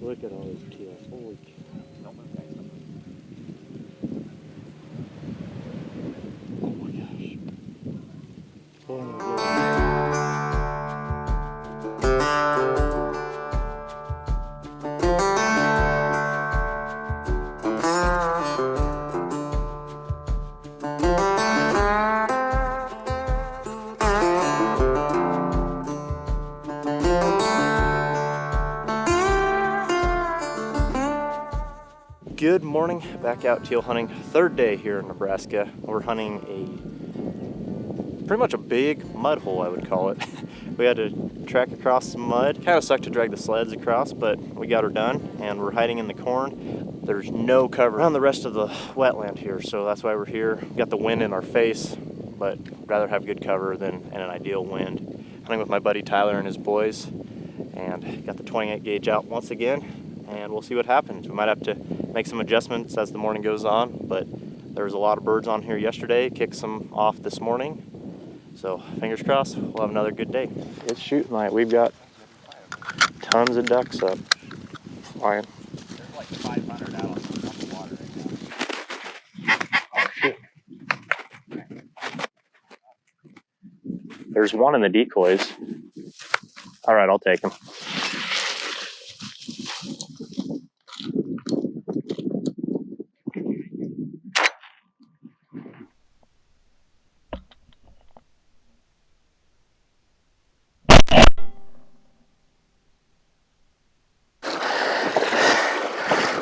Look at all these teals. Holy cow. Don't move, guys. Don't move. Oh my gosh. Oh my goodness. Good morning, back out teal hunting. Third day here in Nebraska. We're hunting pretty much a big mud hole, I would call it. We had to track across some mud. Kind of sucked to drag the sleds across, but we got her done, and we're hiding in the corn. There's no cover around the rest of the wetland here, so that's why we're here. We got the wind in our face, but rather have good cover than an ideal wind. Hunting with my buddy Tyler and his boys, and got the 28 gauge out once again, and we'll see what happens. We might have to make some adjustments as the morning goes on, but there was a lot of birds on here yesterday, kicked some off this morning. So fingers crossed, we'll have another good day. It's shooting light. We've got tons of ducks up flying. There's like 500 out on the water right now. Oh shit. There's one in the decoys. All right, I'll take him.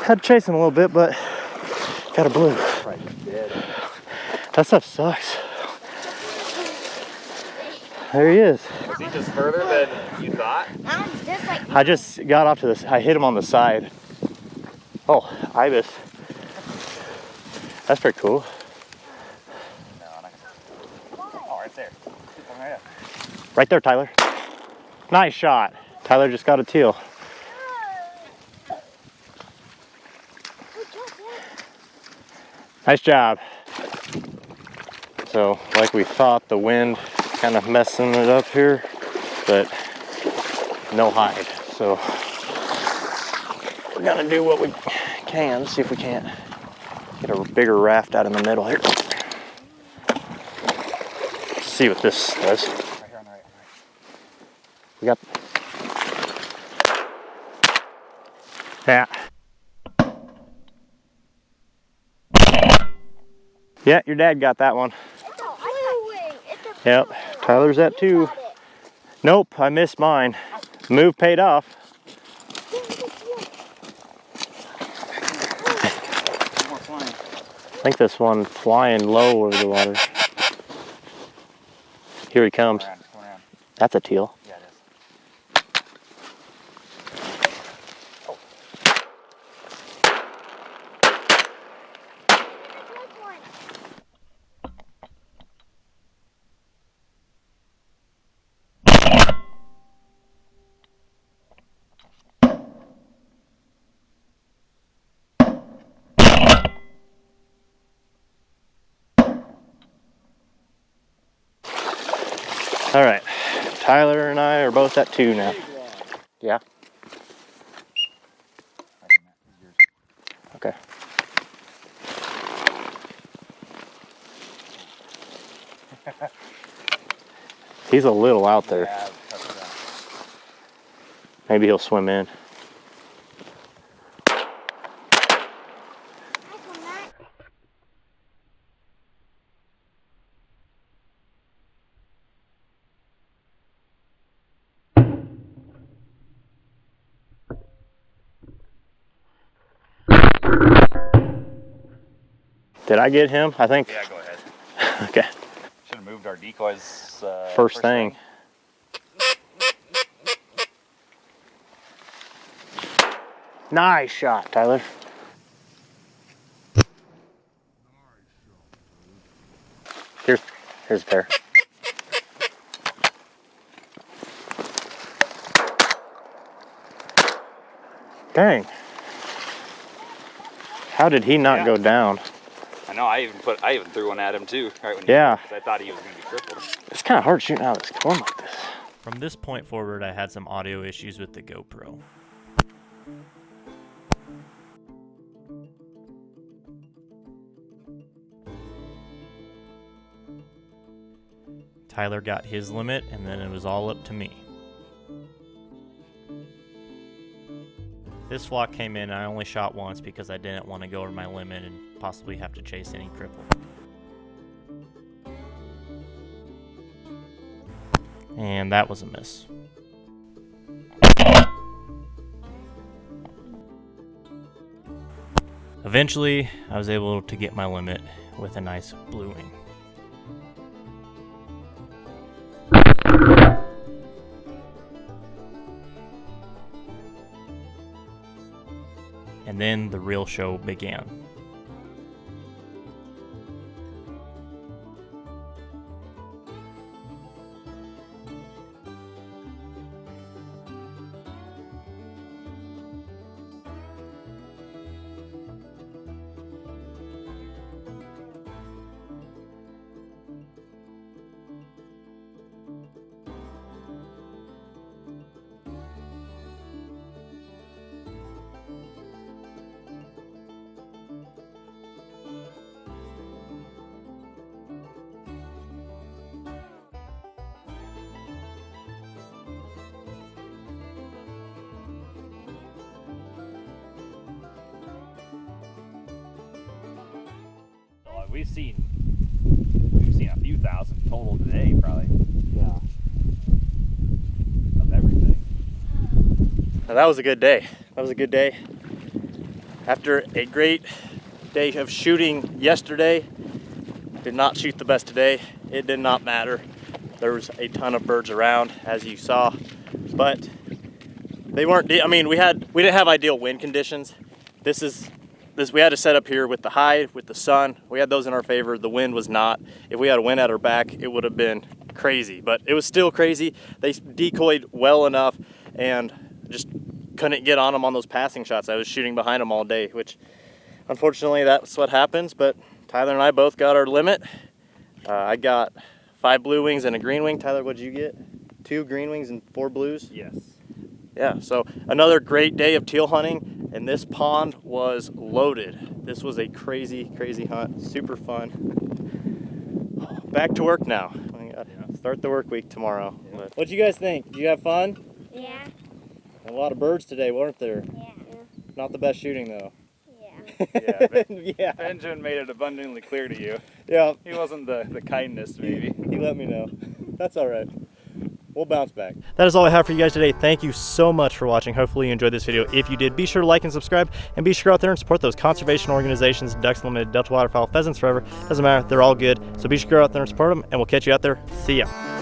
Had to chase him a little bit, but got a blue. Right, dead. That stuff sucks. There he is. Was he just further than you thought? I just got off to this. I hit him on the side. Oh, ibis. That's pretty cool. No, not gonna. Oh, right there. Right up. Right there, Tyler. Nice shot. Tyler just got a teal. Nice job. So, like we thought, the wind kind of messing it up here, but no hide. So, we're gonna do what we can, see if we can't get a bigger raft out in the middle here. See what this does. Right here on the right. We got, yeah. Yeah, your dad got that one. Yep, Tyler's that too. Nope, I missed mine. Move paid off. I think this one flying low over the water. Here he comes. That's a teal. Yeah, it is. All right, Tyler and I are both at 2 now. Yeah. Okay. He's a little out there. Yeah, Maybe he'll swim in. Did I get him? I think. yeah, go ahead. Okay. Should have moved our decoys First thing. Nice shot, Tyler. Here's a pair. Dang. How did he not go down? I know. I even threw one at him too. Right when Yeah. because I thought he was going to be crippled. It's kind of hard shooting out of this corn like this. From this point forward, I had some audio issues with the GoPro. Tyler got his limit, and then it was all up to me. This flock came in, and I only shot once because I didn't want to go over my limit and possibly have to chase any cripple. And that was a miss. Eventually, I was able to get my limit with a nice blue wing. And then the real show began. We've seen a few thousand total today, probably. Yeah. Of everything. Now, that was a good day. That was a good day. After a great day of shooting yesterday, did not shoot the best today. It did not matter. There was a ton of birds around, as you saw, but they weren't. I mean, we didn't have ideal wind conditions. We had to set up here with the high, with the sun. We had those in our favor. The wind was not. If we had a wind at our back, it would have been crazy, but it was still crazy. They decoyed well enough and just couldn't get on them on those passing shots. I was shooting behind them all day, which unfortunately that's what happens, but Tyler and I both got our limit. I got 5 blue wings and a green wing. Tyler, what'd you get? 2 green wings and 4 blues? Yes. Yeah, so another great day of teal hunting, and this pond was loaded. This was a crazy, crazy hunt. Super fun. Back to work now. We gotta start the work week tomorrow. Yeah. What'd you guys think? Did you have fun? Yeah. A lot of birds today, weren't there? Yeah. Not the best shooting though. Yeah. Yeah. Benjamin made it abundantly clear to you. Yeah. He wasn't the kindness, maybe. He let me know. That's all right. We'll bounce back. That is all I have for you guys today. Thank you so much for watching. Hopefully you enjoyed this video. If you did, be sure to like and subscribe, and be sure to go out there and support those conservation organizations, Ducks Unlimited, Delta Waterfowl, Pheasants Forever. Doesn't matter, they're all good. So be sure to go out there and support them, and we'll catch you out there. See ya.